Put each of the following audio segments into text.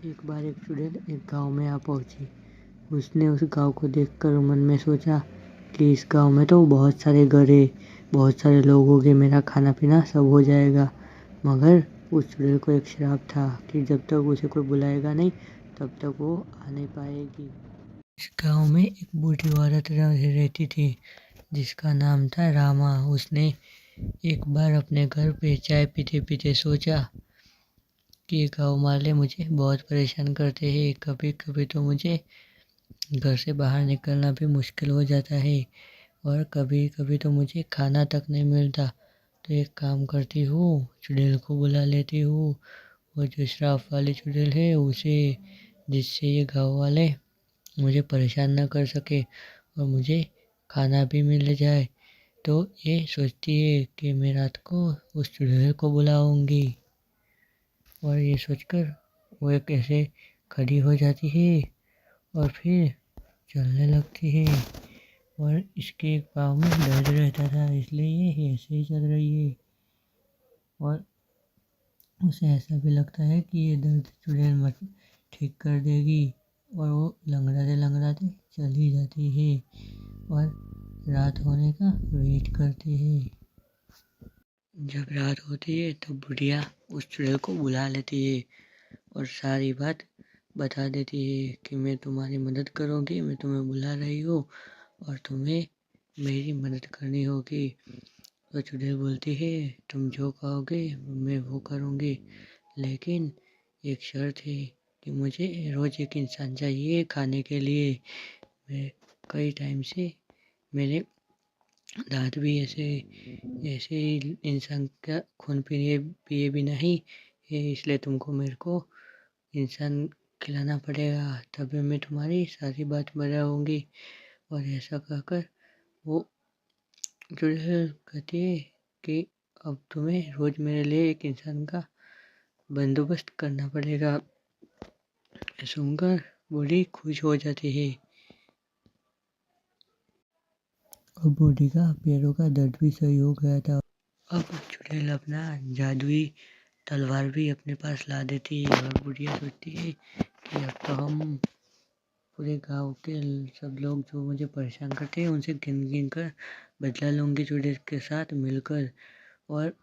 एक बार एक चुड़ैल एक गांव में आ पहुंची। उसने उस गांव को देखकर मन में सोचा कि इस गांव में तो बहुत सारे घर है, बहुत सारे लोग होंगे, मेरा खाना पीना सब हो जाएगा। मगर उस चुड़ैल को एक श्राप था कि जब तक उसे कोई बुलाएगा नहीं तब तक वो आ नहीं पाएगी। इस गांव में एक बूढ़ी औरत रहती थी जिसका नाम था रामा। उसने एक बार अपने घर पे चाय पीते पीते सोचा कि ये गाँव वाले मुझे बहुत परेशान करते हैं। कभी कभी तो मुझे घर से बाहर निकलना भी मुश्किल हो जाता है और कभी कभी तो मुझे खाना तक नहीं मिलता। तो एक काम करती हूँ, चुड़ैल को बुला लेती हूँ, वो जो श्राप वाली चुड़ैल है उसे, जिससे ये गाँव वाले मुझे परेशान ना कर सके और मुझे खाना भी मिल जाए। तो ये सोचती है कि मैं रात को उस चुड़ैल को बुलाऊंगी और ये सोचकर वो एक ऐसे खड़ी हो जाती है और फिर चलने लगती है। और इसके एक पाँव में दर्द रहता था, इसलिए ये ऐसे ही चल रही है और उसे ऐसा भी लगता है कि ये दर्द चुड़ैल मत ठीक कर देगी और वो लंगड़ाते लंगड़ाते चली जाती है और रात होने का वेट करती है। जब रात होती है तो बुढ़िया उस चुड़ैल को बुला लेती है और सारी बात बता देती है कि मैं तुम्हारी मदद करूँगी, मैं तुम्हें बुला रही हूँ और तुम्हें मेरी मदद करनी होगी। तो चुड़ैल बोलती है तुम जो कहोगे मैं वो करूँगी, लेकिन एक शर्त है कि मुझे रोज़ एक इंसान चाहिए खाने के लिए। मैं कई टाइम से मेरे दांत भी ऐसे ऐसे ही इंसान का खून पिए पिए भी नहीं है, इसलिए तुमको मेरे को इंसान खिलाना पड़ेगा, तभी मैं तुम्हारी सारी बात बताऊंगी। और ऐसा कहकर वो चुड़ैल कहती है कि अब तुम्हें रोज़ मेरे लिए एक इंसान का बंदोबस्त करना पड़ेगा। सुनकर बूढ़ी खुश हो जाती है और बूढ़ी का पैरों का दर्द भी सही हो गया था। अब चुड़ैल अपना जादुई तलवार भी अपने पास ला देती है और बुढ़िया सोचती है कि अब तो हम पूरे गांव के सब लोग जो मुझे परेशान करते हैं उनसे गिन गिन कर बदला लूँगी चुड़ैल के साथ मिलकर। और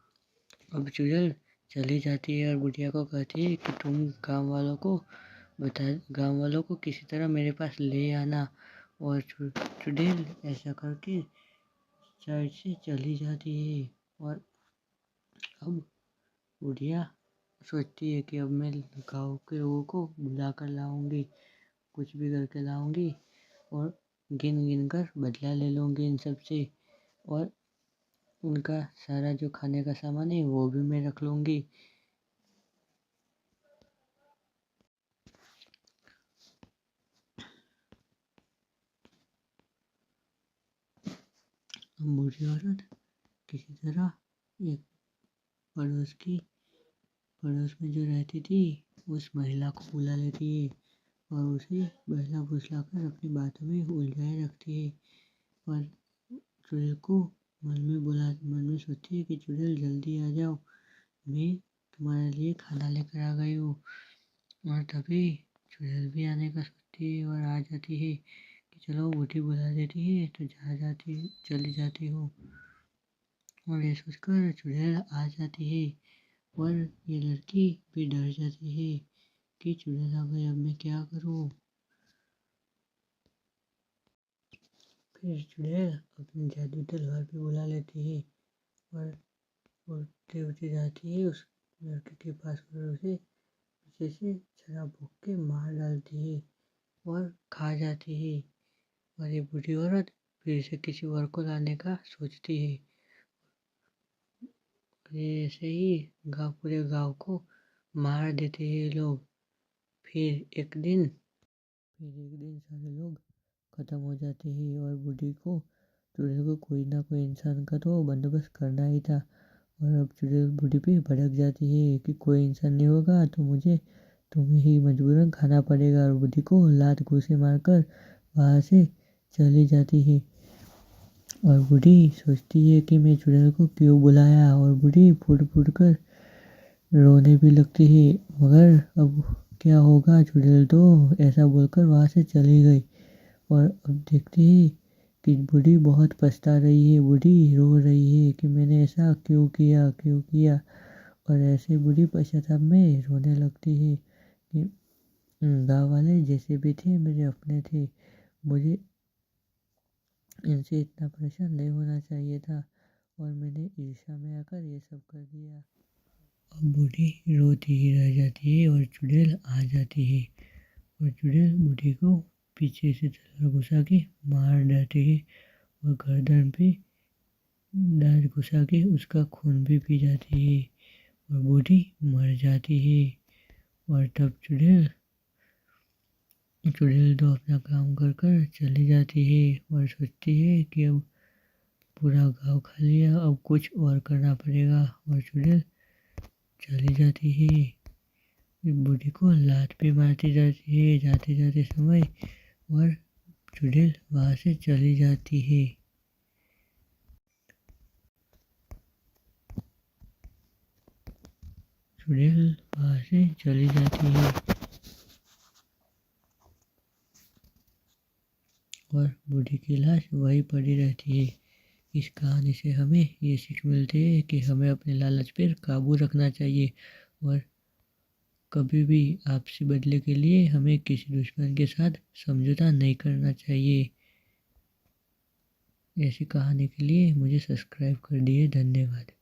अब चुड़ैल चली जाती है और बुढ़िया को कहती है कि तुम गांव वालों को किसी तरह मेरे पास ले आना। और चुड़ैल ऐसा करके साइड से चली जाती है। और अब बुढ़िया सोचती है कि अब मैं गाँव के लोगों को बुला कर लाऊंगी, कुछ भी करके लाऊंगी और गिन गिन कर बदला ले लूँगी इन सब से और उनका सारा जो खाने का सामान है वो भी मैं रख लूँगी। बूढ़ी औरत किसी तरह एक पड़ोस में जो रहती थी उस महिला को बुला लेती है और उसे बहला फुसला कर अपनी बातों में उलझाए रखती है। और चुड़ैल को मन में सोचती है कि चुड़ैल जल्दी आ जाओ, मैं तुम्हारे लिए खाना लेकर आ गई हूँ। और तभी चुड़ैल भी आने का सोचती है और आ जाती है कि चलो बूढ़ी बुला देती है तो चली जाती हूँ। और ये सोचकर चुड़ैल आ जाती है और ये लड़की भी डर जाती है कि चुड़ैल आ गई, अब मैं क्या करूँ। फिर चुड़ैल अपनी जादू तलवार भी बुला लेती है और उड़ते उड़ते जाती है उस लड़के के पास और उसे पीछे से छरा भोंक के मार डालती है और खा जाती है। और ये बूढ़ी औरत फिर से किसी और को लाने का सोचती है। ये ऐसे ही पूरे गांव को मार देते हैं लोग। फिर एक दिन सारे लोग खत्म हो जाते हैं और चुड़ैल को कोई ना कोई इंसान का तो बंदोबस्त करना ही था। और अब चुड़ैल बूढ़ी पे भड़क जाती है कि कोई इंसान नहीं होगा तो मुझे तुम्हें ही मजबूरन खाना पड़ेगा और बूढ़ी को लात घूंसे मारकर वहाँ से चली जाती है। और बूढ़ी सोचती है कि मैं चुड़ैल को क्यों बुलाया और बूढ़ी फूट फूट कर रोने भी लगती है। मगर अब क्या होगा चुड़ैल तो ऐसा बोलकर वहाँ से चली गई। और अब देखते हैं कि बूढ़ी बहुत पछता रही है, बूढ़ी रो रही है कि मैंने ऐसा क्यों किया क्यों किया। और ऐसे बूढ़ी पश्चाताप में रोने लगती है कि गाँव वाले जैसे भी थे मेरे अपने थे, मुझे इनसे इतना परेशान नहीं होना चाहिए था और मैंने ईर्ष्या में आकर ये सब कर दिया। अब बूढ़ी रोती ही रह जाती है और चुड़ैल आ जाती है और चुड़ैल बूढ़ी को पीछे से तलवार घुसा के मार डालती है और गर्दन पे दांत घुसा के उसका खून भी पी जाती है और बूढ़ी मर जाती है। और तब चुड़ैल तो अपना काम कर कर चली जाती है और सोचती है कि अब पूरा गांव खा लिया, अब कुछ और करना पड़ेगा। और चुड़ैल चली जाती है, बूढ़ी को लात भी मारती जाती है जाते जाते समय और चुड़ैल वहाँ से चली जाती है। चुड़ैल वहाँ से चली जाती है और बूढ़ी की लाश वहीं पड़ी रहती है। इस कहानी से हमें ये सीख मिलती है कि हमें अपने लालच पर काबू रखना चाहिए और कभी भी आपसी बदले के लिए हमें किसी दुश्मन के साथ समझौता नहीं करना चाहिए। ऐसी कहानी के लिए मुझे सब्सक्राइब कर दिए, धन्यवाद।